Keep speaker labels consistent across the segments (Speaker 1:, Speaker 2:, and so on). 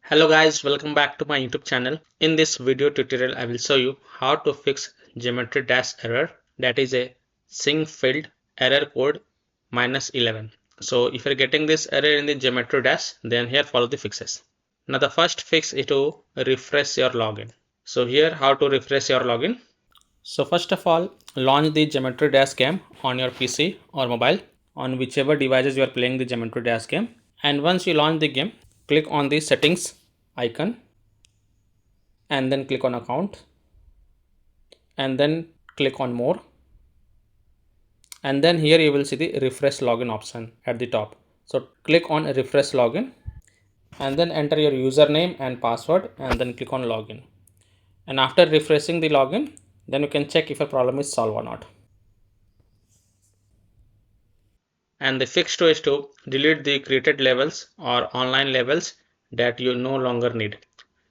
Speaker 1: Hello guys, welcome back to my YouTube channel. In this video tutorial, I will show you how to fix geometry dash error, that is a sync field error code -11. So if you're getting this error in the geometry dash, then here follow the fixes. Now the first fix is to refresh your login. So here how to refresh your login. So first of all, launch the geometry dash game on your PC or mobile on whichever devices you are playing the geometry dash game. And once you launch the game, click on the settings icon and then click on account and then click on more, and then here you will see the refresh login option at the top. So click on refresh login and then enter your username and password and then click on login. And after refreshing the login, then you can check if a problem is solved or not. And the fix two is to delete the created levels or online levels that you no longer need.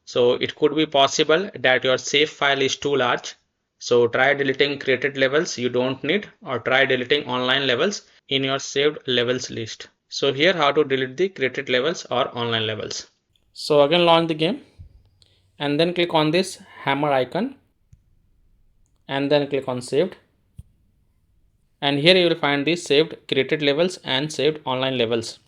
Speaker 1: So it could be possible that your save file is too large. So try deleting created levels you don't need, or try deleting online levels in your saved levels list. So here how to delete the created levels or online levels. So again launch the game and then click on this hammer icon and then click on saved. And here you will find the saved created levels and saved online levels.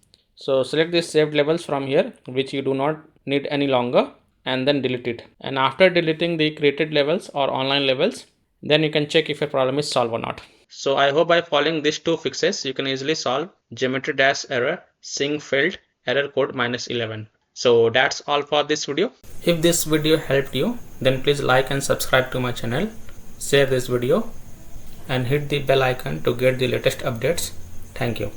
Speaker 1: So select these saved levels from here which you do not need any longer and then delete it. And after deleting the created levels or online levels, then you can check if a problem is solved or not. So I hope by following these two fixes you can easily solve geometry dash error sync failed error code -11. So that's all for this video. If this video helped you, then please like and subscribe to my channel, share this video and hit the bell icon to get the latest updates. Thank you.